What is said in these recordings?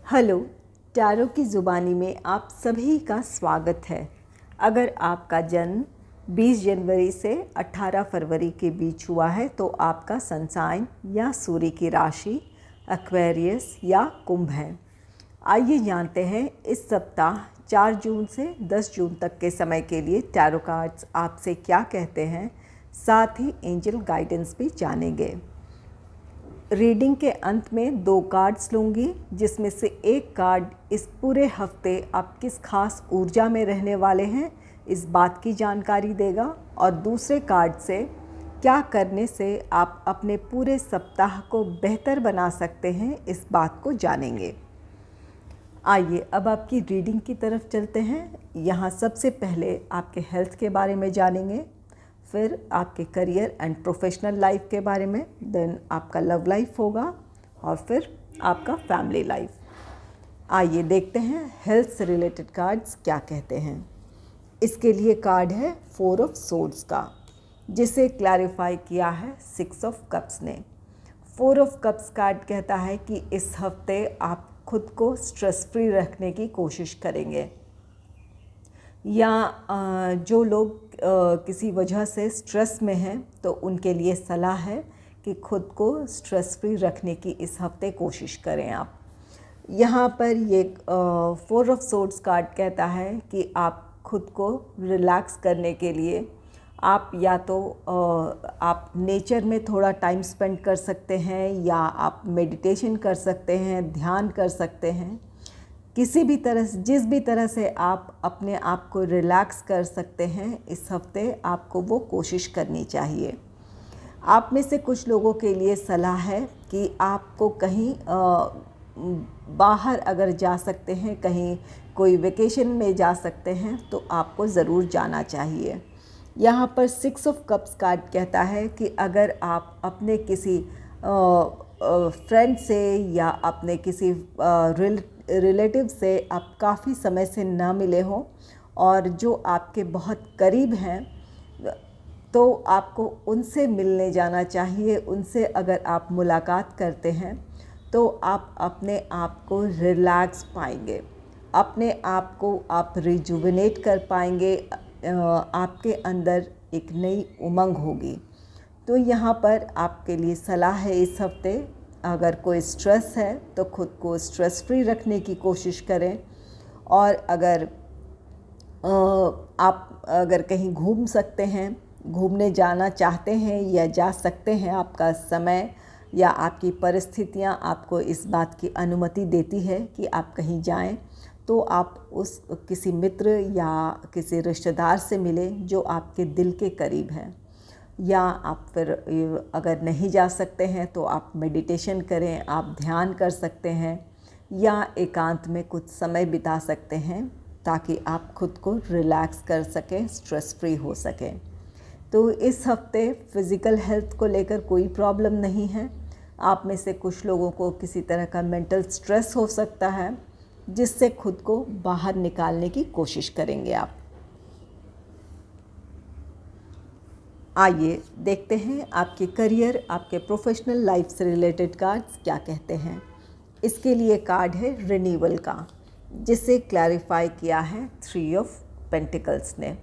Hello, tarot की ज़ुबानी में आप सभी का स्वागत है। अगर आपका जन्म 20 जनवरी से 18 फरवरी के बीच हुआ है तो आपका सन साइन या सूर्य की राशि एक्वेरियस या कुंभ है। आइए जानते हैं इस सप्ताह 4 जून से 10 जून तक के समय के लिए टैरो कार्ड्स आपसे क्या कहते हैं, साथ ही एंजल गाइडेंस भी जानेंगे। रीडिंग के अंत में 2 कार्ड्स लूँगी, जिसमें से एक कार्ड इस पूरे हफ्ते आप किस खास ऊर्जा में रहने वाले हैं इस बात की जानकारी देगा, और दूसरे कार्ड से क्या करने से आप अपने पूरे सप्ताह को बेहतर बना सकते हैं इस बात को जानेंगे। आइए अब आपकी रीडिंग की तरफ चलते हैं। यहाँ सबसे पहले आपके हेल्थ के बारे में जानेंगे, फिर आपके करियर एंड प्रोफेशनल लाइफ के बारे में, देन आपका लव लाइफ होगा और फिर आपका फैमिली लाइफ। आइए देखते हैं हेल्थ से रिलेटेड कार्ड्स क्या कहते हैं। इसके लिए कार्ड है 4 ऑफ सोर्ड्स का, जिसे क्लैरिफाई किया है 6 ऑफ कप्स ने। 4 ऑफ कप्स कार्ड कहता है कि इस हफ्ते आप खुद को स्ट्रेस फ्री रखने की कोशिश करेंगे, या जो लोग किसी वजह से स्ट्रेस में हैं तो उनके लिए सलाह है कि खुद को स्ट्रेस फ्री रखने की इस हफ्ते कोशिश करें आप। यहाँ पर ये 4 ऑफ सोर्ड्स कार्ड कहता है कि आप खुद को रिलैक्स करने के लिए आप या तो आप नेचर में थोड़ा टाइम स्पेंड कर सकते हैं, या आप मेडिटेशन कर सकते हैं, ध्यान कर सकते हैं। किसी भी तरह से, जिस भी तरह से आप अपने आप को रिलैक्स कर सकते हैं इस हफ्ते आपको वो कोशिश करनी चाहिए। आप में से कुछ लोगों के लिए सलाह है कि आपको कहीं बाहर अगर जा सकते हैं, कहीं कोई वेकेशन में जा सकते हैं तो आपको ज़रूर जाना चाहिए। यहाँ पर 6 ऑफ कप्स कार्ड कहता है कि अगर आप अपने किसी फ्रेंड से या अपने किसी रिलेटिव से आप काफ़ी समय से ना मिले हों और जो आपके बहुत करीब हैं, तो आपको उनसे मिलने जाना चाहिए। उनसे अगर आप मुलाकात करते हैं तो आप अपने आप को रिलैक्स पाएंगे, अपने आप को आप रिजुविनेट कर पाएंगे, आपके अंदर एक नई उमंग होगी। तो यहाँ पर आपके लिए सलाह है इस हफ्ते, अगर कोई स्ट्रेस है तो खुद को स्ट्रेस फ्री रखने की कोशिश करें, और अगर आप कहीं घूम सकते हैं, घूमने जाना चाहते हैं या जा सकते हैं, आपका समय या आपकी परिस्थितियाँ आपको इस बात की अनुमति देती है कि आप कहीं जाएं, तो आप उस किसी मित्र या किसी रिश्तेदार से मिलें जो आपके दिल के करीब है। या आप फिर अगर नहीं जा सकते हैं तो आप मेडिटेशन करें, आप ध्यान कर सकते हैं, या एकांत में कुछ समय बिता सकते हैं ताकि आप खुद को रिलैक्स कर सकें, स्ट्रेस फ्री हो सकें। तो इस हफ्ते फ़िज़िकल हेल्थ को लेकर कोई प्रॉब्लम नहीं है। आप में से कुछ लोगों को किसी तरह का मेंटल स्ट्रेस हो सकता है, जिससे खुद को बाहर निकालने की कोशिश करेंगे आप। आइए देखते हैं आपके करियर, आपके प्रोफेशनल लाइफ से रिलेटेड कार्ड्स क्या कहते हैं। इसके लिए कार्ड है रिन्यूअल का, जिसे क्लैरिफाई किया है 3 ऑफ पेंटिकल्स ने।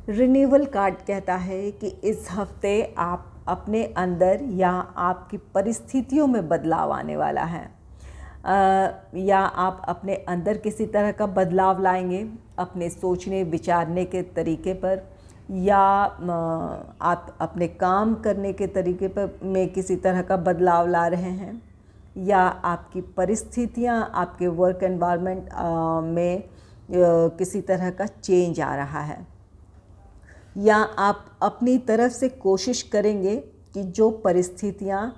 रिन्यूअल कार्ड कहता है कि इस हफ्ते आप अपने अंदर या आपकी परिस्थितियों में बदलाव आने वाला है, या आप अपने अंदर किसी तरह का बदलाव लाएंगे अपने सोचने विचारने के तरीके पर, या आप अपने काम करने के तरीके पर में किसी तरह का बदलाव ला रहे हैं, या आपकी परिस्थितियां, आपके वर्क एनवायरनमेंट में किसी तरह का चेंज आ रहा है, या आप अपनी तरफ से कोशिश करेंगे कि जो परिस्थितियां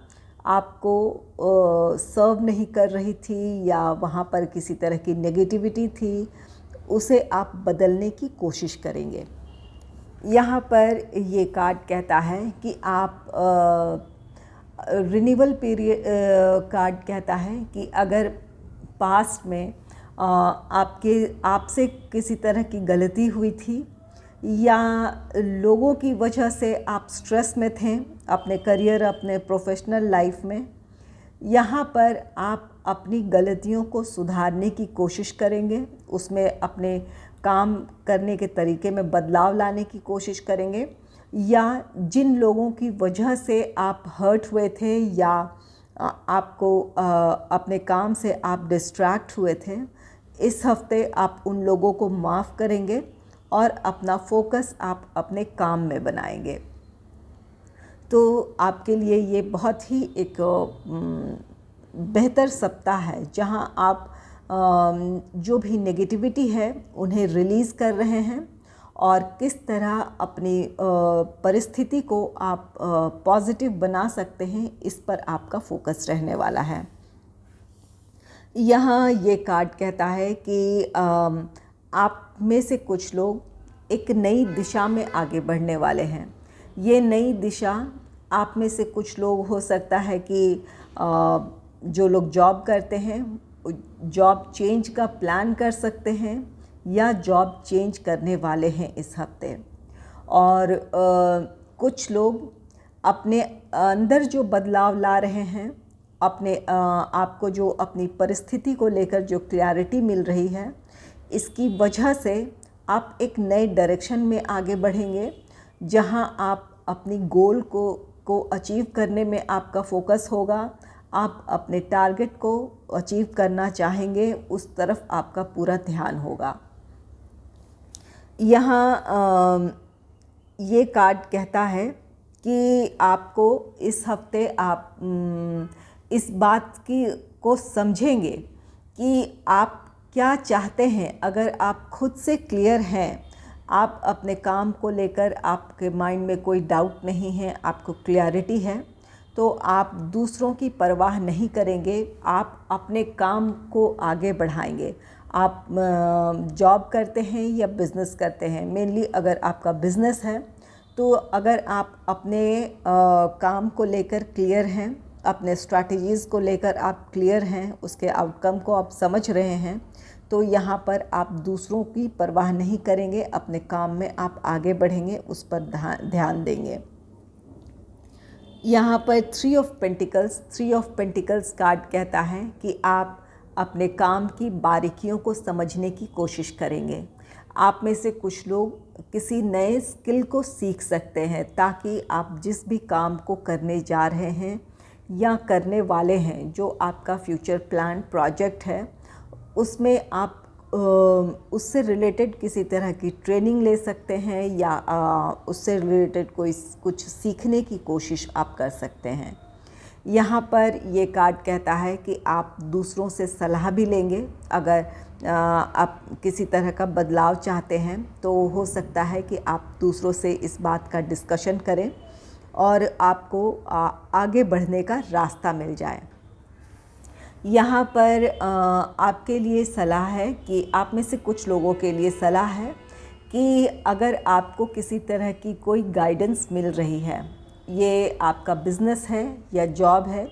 आपको सर्व नहीं कर रही थी या वहाँ पर किसी तरह की नेगेटिविटी थी, उसे आप बदलने की कोशिश करेंगे। यहाँ पर ये कार्ड कहता है कि आप रिन्यूअल पीरियड कार्ड कहता है कि अगर पास्ट में आपसे किसी तरह की गलती हुई थी, या लोगों की वजह से आप स्ट्रेस में थे अपने करियर, अपने प्रोफेशनल लाइफ में, यहाँ पर आप अपनी गलतियों को सुधारने की कोशिश करेंगे, उसमें अपने काम करने के तरीके में बदलाव लाने की कोशिश करेंगे, या जिन लोगों की वजह से आप हर्ट हुए थे या आपको अपने काम से आप डिस्ट्रैक्ट हुए थे, इस हफ्ते आप उन लोगों को माफ़ करेंगे और अपना फोकस आप अपने काम में बनाएंगे। तो आपके लिए ये बहुत ही एक बेहतर सप्ताह है, जहां आप जो भी नेगेटिविटी है उन्हें रिलीज़ कर रहे हैं और किस तरह अपनी परिस्थिति को आप पॉजिटिव बना सकते हैं, इस पर आपका फोकस रहने वाला है। यहाँ ये कार्ड कहता है कि आप में से कुछ लोग एक नई दिशा में आगे बढ़ने वाले हैं। ये नई दिशा, आप में से कुछ लोग हो सकता है कि जो लोग जॉब करते हैं जॉब चेंज का प्लान कर सकते हैं या जॉब चेंज करने वाले हैं इस हफ्ते। और कुछ लोग अपने अंदर जो बदलाव ला रहे हैं, अपने आपको जो अपनी परिस्थिति को लेकर जो क्लैरिटी मिल रही है, इसकी वजह से आप एक नए डायरेक्शन में आगे बढ़ेंगे, जहां आप अपनी गोल को अचीव करने में आपका फोकस होगा। आप अपने टारगेट को अचीव करना चाहेंगे, उस तरफ आपका पूरा ध्यान होगा। यहाँ ये कार्ड कहता है कि आपको इस हफ्ते आप इस बात को समझेंगे कि आप क्या चाहते हैं। अगर आप खुद से क्लियर हैं, आप अपने काम को लेकर आपके माइंड में कोई डाउट नहीं है, आपको क्लैरिटी है, तो आप दूसरों की परवाह नहीं करेंगे, आप अपने काम को आगे बढ़ाएंगे। आप जॉब करते हैं या बिज़नेस करते हैं, मेनली अगर आपका बिज़नेस है तो अगर आप अपने काम को लेकर क्लियर हैं, अपने स्ट्रैटेजीज़ को लेकर आप क्लियर हैं, उसके आउटकम को आप समझ रहे हैं, तो यहाँ पर आप दूसरों की परवाह नहीं करेंगे, अपने काम में आप आगे बढ़ेंगे, उस पर ध्यान देंगे। यहाँ पर थ्री ऑफ पेंटिकल्स कार्ड कहता है कि आप अपने काम की बारीकियों को समझने की कोशिश करेंगे। आप में से कुछ लोग किसी नए स्किल को सीख सकते हैं, ताकि आप जिस भी काम को करने जा रहे हैं या करने वाले हैं, जो आपका फ्यूचर प्लान प्रोजेक्ट है, उसमें आप उससे रिलेटेड किसी तरह की ट्रेनिंग ले सकते हैं या उससे रिलेटेड कुछ सीखने की कोशिश आप कर सकते हैं। यहाँ पर ये कार्ड कहता है कि आप दूसरों से सलाह भी लेंगे। अगर आप किसी तरह का बदलाव चाहते हैं, तो हो सकता है कि आप दूसरों से इस बात का डिस्कशन करें और आपको आगे बढ़ने का रास्ता मिल जाए। यहाँ पर आपके लिए सलाह है कि आप में से कुछ लोगों के लिए सलाह है कि अगर आपको किसी तरह की कोई गाइडेंस मिल रही है, ये आपका बिज़नेस है या जॉब है,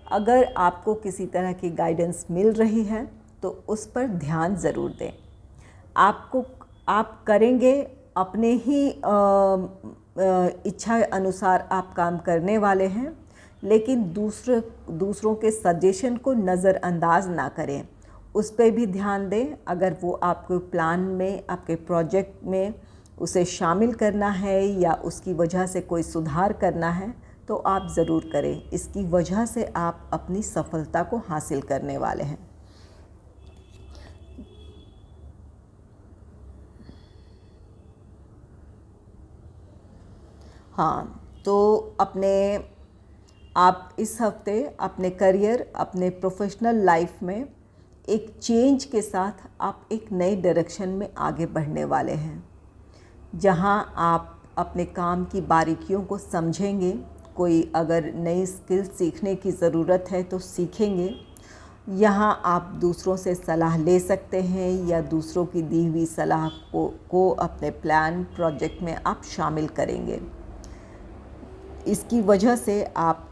अगर आपको किसी तरह की गाइडेंस मिल रही है तो उस पर ध्यान ज़रूर दें। आप करेंगे, अपने ही इच्छा अनुसार आप काम करने वाले हैं, लेकिन दूसरों के सजेशन को नज़रअंदाज ना करें, उस पर भी ध्यान दें। अगर वो आपके प्लान में, आपके प्रोजेक्ट में उसे शामिल करना है या उसकी वजह से कोई सुधार करना है, तो आप ज़रूर करें। इसकी वजह से आप अपनी सफलता को हासिल करने वाले हैं। हाँ, तो आप इस हफ्ते अपने करियर, अपने प्रोफेशनल लाइफ में एक चेंज के साथ आप एक नए डायरेक्शन में आगे बढ़ने वाले हैं, जहां आप अपने काम की बारीकियों को समझेंगे। कोई अगर नई स्किल सीखने की ज़रूरत है तो सीखेंगे। यहाँ आप दूसरों से सलाह ले सकते हैं या दूसरों की दी हुई सलाह को अपने प्लान प्रोजेक्ट में आप शामिल करेंगे। इसकी वजह से आप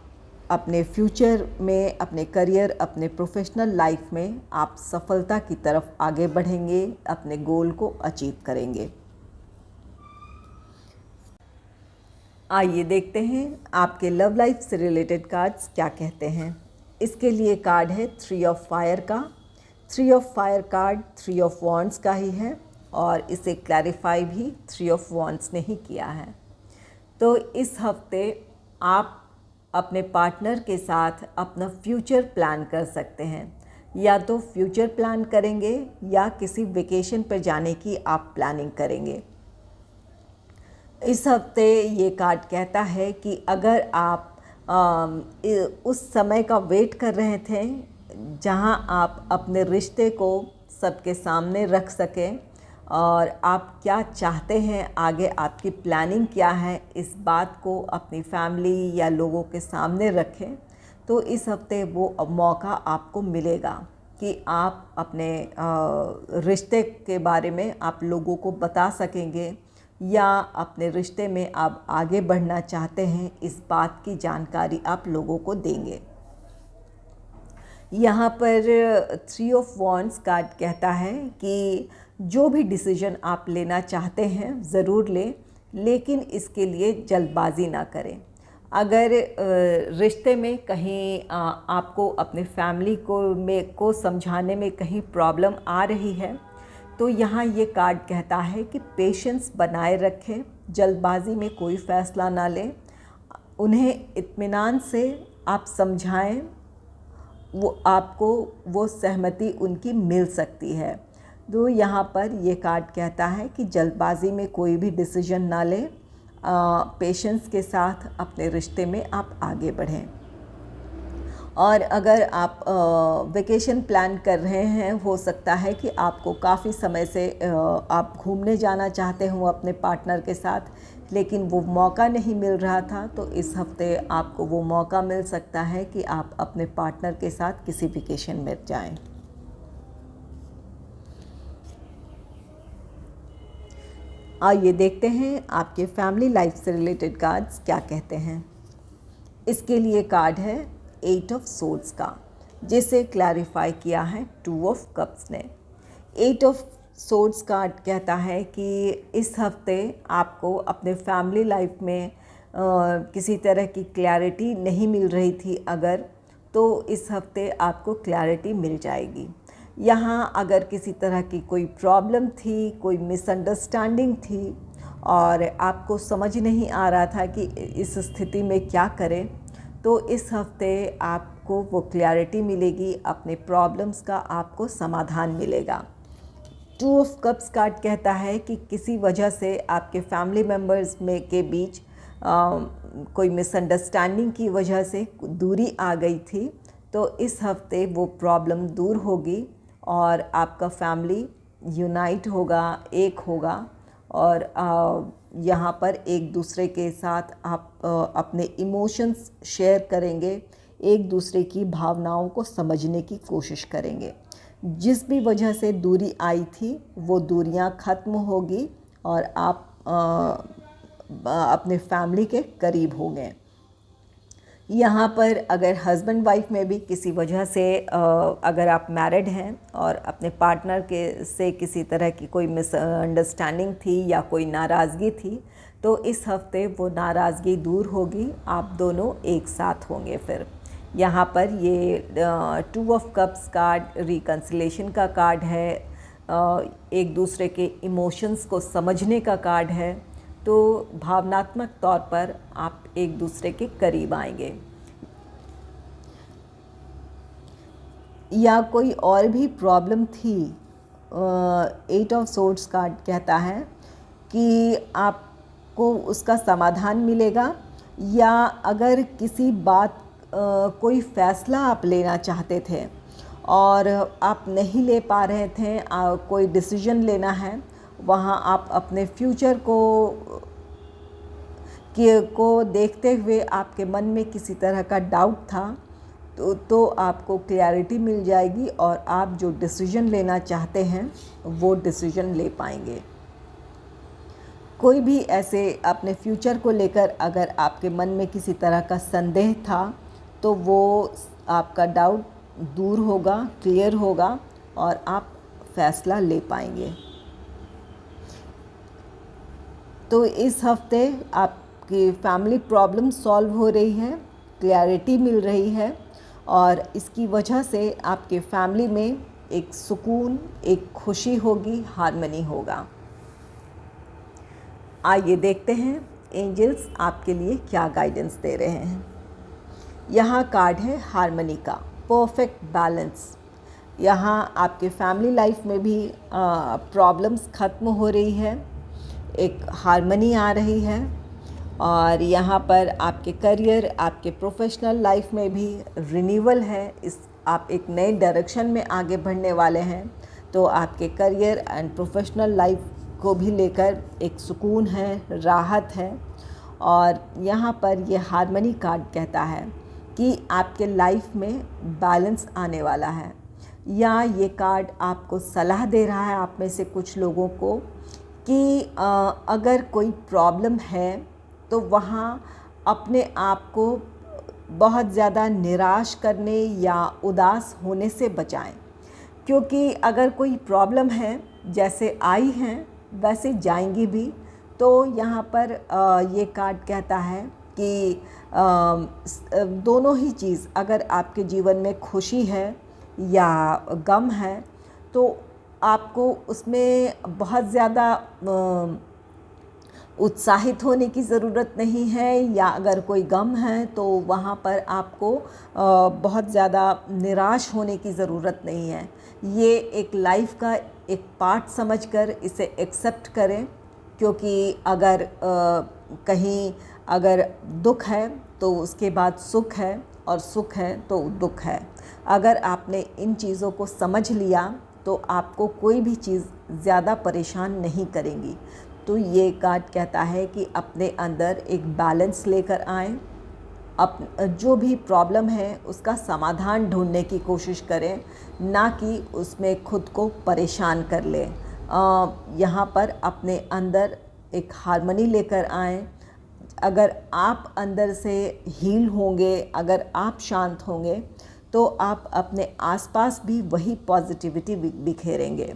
अपने फ्यूचर में, अपने करियर, अपने प्रोफेशनल लाइफ में आप सफलता की तरफ आगे बढ़ेंगे, अपने गोल को अचीव करेंगे। आइए देखते हैं आपके लव लाइफ से रिलेटेड कार्ड्स क्या कहते हैं। इसके लिए कार्ड है 3 ऑफ फायर का। 3 of fire card 3 of wands का ही है और इसे क्लैरिफाई भी 3 ऑफ वॉन्ड्स ने ही किया है। तो इस हफ्ते आप अपने पार्टनर के साथ अपना फ्यूचर प्लान कर सकते हैं, या तो फ्यूचर प्लान करेंगे या किसी वेकेशन पर जाने की आप प्लानिंग करेंगे। इस हफ्ते ये कार्ड कहता है कि अगर आप उस समय का वेट कर रहे थे जहां आप अपने रिश्ते को सबके सामने रख सकें और आप क्या चाहते हैं, आगे आपकी प्लानिंग क्या है, इस बात को अपनी फैमिली या लोगों के सामने रखें, तो इस हफ्ते वो मौका आपको मिलेगा कि आप अपने रिश्ते के बारे में आप लोगों को बता सकेंगे, या अपने रिश्ते में आप आगे बढ़ना चाहते हैं इस बात की जानकारी आप लोगों को देंगे। यहाँ पर 3 ऑफ वॉन्ड्स कार्ड कहता है कि जो भी डिसीजन आप लेना चाहते हैं ज़रूर लें, लेकिन इसके लिए जल्दबाजी ना करें। अगर रिश्ते में कहीं आपको अपने फैमिली को समझाने में कहीं प्रॉब्लम आ रही है, तो यहाँ ये कार्ड कहता है कि पेशेंस बनाए रखें, जल्दबाजी में कोई फ़ैसला ना लें, उन्हें इत्मीनान से आप समझाएं, वो आपको वो सहमति उनकी मिल सकती है। तो यहाँ पर ये कार्ड कहता है कि जल्दबाजी में कोई भी डिसीजन ना लें, पेशेंस के साथ अपने रिश्ते में आप आगे बढ़ें। और अगर आप वेकेशन प्लान कर रहे हैं, हो सकता है कि आपको काफ़ी समय से आप घूमने जाना चाहते हो अपने पार्टनर के साथ, लेकिन वो मौका नहीं मिल रहा था, तो इस हफ्ते आपको वो मौका मिल सकता है कि आप अपने पार्टनर के साथ किसी वेकेशन में जाएं। आइए देखते हैं आपके फैमिली लाइफ से रिलेटेड कार्ड्स क्या कहते हैं। इसके लिए कार्ड है 8 ऑफ सोर्ड्स का, जिसे क्लैरिफाई किया है 2 ऑफ कप्स ने। 8 ऑफ सोर्ड्स कार्ड कहता है कि इस हफ्ते आपको अपने फैमिली लाइफ में किसी तरह की क्लैरिटी नहीं मिल रही थी अगर, तो इस हफ्ते आपको क्लैरिटी मिल जाएगी। यहाँ अगर किसी तरह की कोई प्रॉब्लम थी, कोई मिसअंडरस्टैंडिंग थी और आपको समझ नहीं आ रहा था कि इस स्थिति में क्या करें, तो इस हफ्ते आपको वो क्लैरिटी मिलेगी, अपने प्रॉब्लम्स का आपको समाधान मिलेगा। 2 ऑफ कप्स कार्ड कहता है कि किसी वजह से आपके फैमिली मेम्बर्स में के बीच कोई मिसअंडरस्टैंडिंग की वजह से दूरी आ गई थी, तो इस हफ्ते वो प्रॉब्लम दूर होगी और आपका फैमिली यूनाइट होगा, एक होगा, और यहाँ पर एक दूसरे के साथ आप अपने इमोशंस शेयर करेंगे, एक दूसरे की भावनाओं को समझने की कोशिश करेंगे। जिस भी वजह से दूरी आई थी वो दूरियां ख़त्म होगी और आप अपने फैमिली के करीब होंगे। यहाँ पर अगर हस्बैंड वाइफ में भी किसी वजह से अगर आप मैरिड हैं और अपने पार्टनर के से किसी तरह की कोई मिसअंडरस्टैंडिंग थी या कोई नाराज़गी थी, तो इस हफ्ते वो नाराज़गी दूर होगी, आप दोनों एक साथ होंगे। फिर यहाँ पर ये 2 ऑफ कप्स कार्ड रिकन्सिलेशन का कार्ड है, एक दूसरे के इमोशंस को समझने का कार्ड है, तो भावनात्मक तौर पर आप एक दूसरे के करीब आएंगे। या कोई और भी प्रॉब्लम थी, 8 ऑफ सोर्ड्स कार्ड कहता है कि आपको उसका समाधान मिलेगा, या अगर किसी बात कोई फ़ैसला आप लेना चाहते थे और आप नहीं ले पा रहे थे, कोई डिसीजन लेना है, वहाँ आप अपने फ्यूचर को देखते हुए आपके मन में किसी तरह का डाउट था, तो आपको क्लैरिटी मिल जाएगी और आप जो डिसीजन लेना चाहते हैं वो डिसीजन ले पाएंगे। कोई भी ऐसे अपने फ्यूचर को लेकर अगर आपके मन में किसी तरह का संदेह था, तो वो आपका डाउट दूर होगा, क्लियर होगा और आप फैसला ले पाएंगे। तो इस हफ्ते आपकी फैमिली प्रॉब्लम सॉल्व हो रही है, क्लैरिटी मिल रही है और इसकी वजह से आपके फैमिली में एक सुकून, एक खुशी होगी, हार्मनी होगा। आइए देखते हैं एंजल्स आपके लिए क्या गाइडेंस दे रहे हैं। यहाँ कार्ड है हार्मनी का, परफेक्ट बैलेंस। यहाँ आपके फैमिली लाइफ में भी प्रॉब्लम्स ख़त्म हो रही है, एक हार्मनी आ रही है। और यहाँ पर आपके करियर, आपके प्रोफेशनल लाइफ में भी रिन्यूअल है। आप एक नए डायरेक्शन में आगे बढ़ने वाले हैं, तो आपके करियर एंड प्रोफेशनल लाइफ को भी लेकर एक सुकून है, राहत है। और यहाँ पर ये हार्मनी कार्ड कहता है कि आपके लाइफ में बैलेंस आने वाला है। या ये कार्ड आपको सलाह दे रहा है, आप में से कुछ लोगों को, कि अगर कोई प्रॉब्लम है तो वहाँ अपने आप को बहुत ज़्यादा निराश करने या उदास होने से बचाएं, क्योंकि अगर कोई प्रॉब्लम है, जैसे आई हैं वैसे जाएंगी भी। तो यहाँ पर ये कार्ड कहता है कि दोनों ही चीज़, अगर आपके जीवन में खुशी है या गम है, तो आपको उसमें बहुत ज़्यादा उत्साहित होने की ज़रूरत नहीं है। या अगर कोई गम है तो वहाँ पर आपको बहुत ज़्यादा निराश होने की ज़रूरत नहीं है। ये एक लाइफ का एक पार्ट समझकर इसे एक्सेप्ट करें, क्योंकि अगर कहीं अगर दुख है तो उसके बाद सुख है, और सुख है तो दुख है। अगर आपने इन चीज़ों को समझ लिया तो आपको कोई भी चीज़ ज़्यादा परेशान नहीं करेंगी। तो ये कार्ड कहता है कि अपने अंदर एक बैलेंस लेकर आएँ, जो भी प्रॉब्लम है उसका समाधान ढूंढने की कोशिश करें, ना कि उसमें खुद को परेशान कर लें। यहाँ पर अपने अंदर एक हार्मनी लेकर आएँ। अगर आप अंदर से हील होंगे, अगर आप शांत होंगे, तो आप अपने आसपास भी वही पॉजिटिविटी बिखेरेंगे।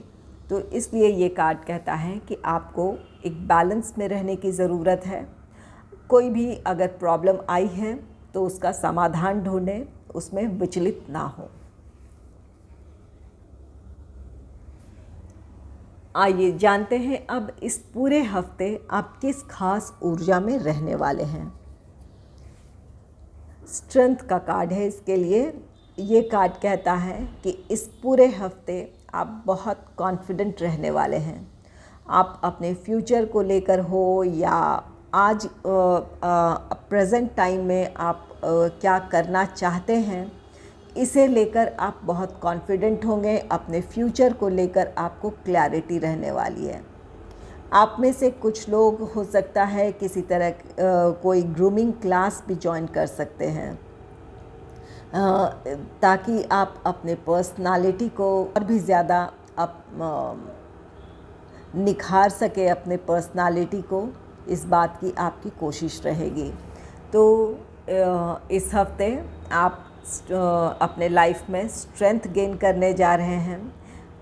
तो इसलिए ये कार्ड कहता है कि आपको एक बैलेंस में रहने की ज़रूरत है। कोई भी अगर प्रॉब्लम आई है तो उसका समाधान ढूंढें, उसमें विचलित ना हो। आइए जानते हैं अब इस पूरे हफ्ते आप किस खास ऊर्जा में रहने वाले हैं। स्ट्रेंथ का कार्ड है इसके लिए। ये कार्ड कहता है कि इस पूरे हफ्ते आप बहुत कॉन्फिडेंट रहने वाले हैं। आप अपने फ्यूचर को लेकर हो या आज प्रेजेंट टाइम में आप क्या करना चाहते हैं, इसे लेकर आप बहुत कॉन्फिडेंट होंगे। अपने फ्यूचर को लेकर आपको क्लैरिटी रहने वाली है। आप में से कुछ लोग हो सकता है किसी तरह कोई ग्रूमिंग क्लास भी ज्वाइन कर सकते हैं, ताकि आप अपने पर्सनालिटी को और भी ज़्यादा निखार सके। अपने पर्सनालिटी को, इस बात की आपकी कोशिश रहेगी। तो इस हफ्ते आप अपने लाइफ में स्ट्रेंथ गेन करने जा रहे हैं,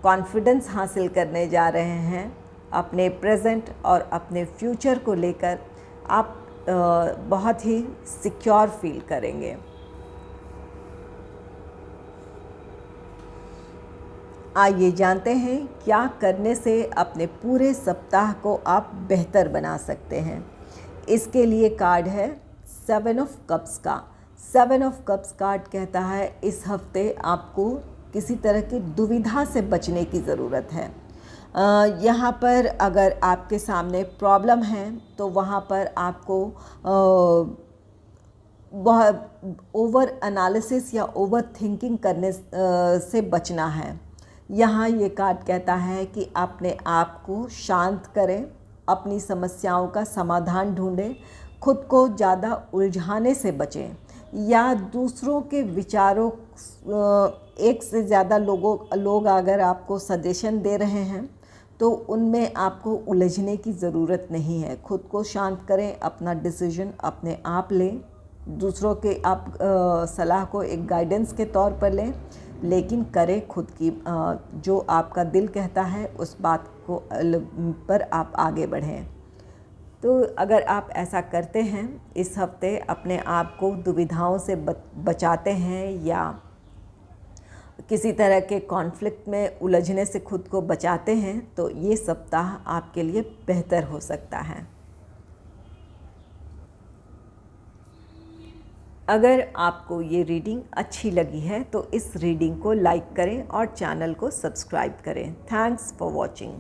कॉन्फिडेंस हासिल करने जा रहे हैं। अपने प्रेजेंट और अपने फ्यूचर को लेकर आप बहुत ही सिक्योर फील करेंगे। आइए जानते हैं क्या करने से अपने पूरे सप्ताह को आप बेहतर बना सकते हैं। इसके लिए कार्ड है 7 ऑफ कप्स का। 7 ऑफ कप्स कार्ड कहता है इस हफ्ते आपको किसी तरह की दुविधा से बचने की ज़रूरत है। यहाँ पर अगर आपके सामने प्रॉब्लम है तो वहाँ पर आपको बहुत ओवर एनालिसिस या ओवर थिंकिंग करने से बचना है। यहाँ ये कार्ड कहता है कि अपने आप को शांत करें, अपनी समस्याओं का समाधान ढूंढें, खुद को ज़्यादा उलझाने से बचें, या दूसरों के विचारों, एक से ज़्यादा लोग अगर आपको सजेशन दे रहे हैं तो उनमें आपको उलझने की ज़रूरत नहीं है। खुद को शांत करें, अपना डिसीजन अपने आप लें। दूसरों के आप सलाह को एक गाइडेंस के तौर पर लें, लेकिन करें खुद की जो आपका दिल कहता है उस बात को पर आप आगे बढ़ें। तो अगर आप ऐसा करते हैं, इस हफ्ते अपने आप को दुविधाओं से बचाते हैं या किसी तरह के कॉन्फ्लिक्ट में उलझने से खुद को बचाते हैं तो ये सप्ताह आपके लिए बेहतर हो सकता है। अगर आपको ये रीडिंग अच्छी लगी है तो इस रीडिंग को लाइक करें और चैनल को सब्सक्राइब करें। Thanks for watching.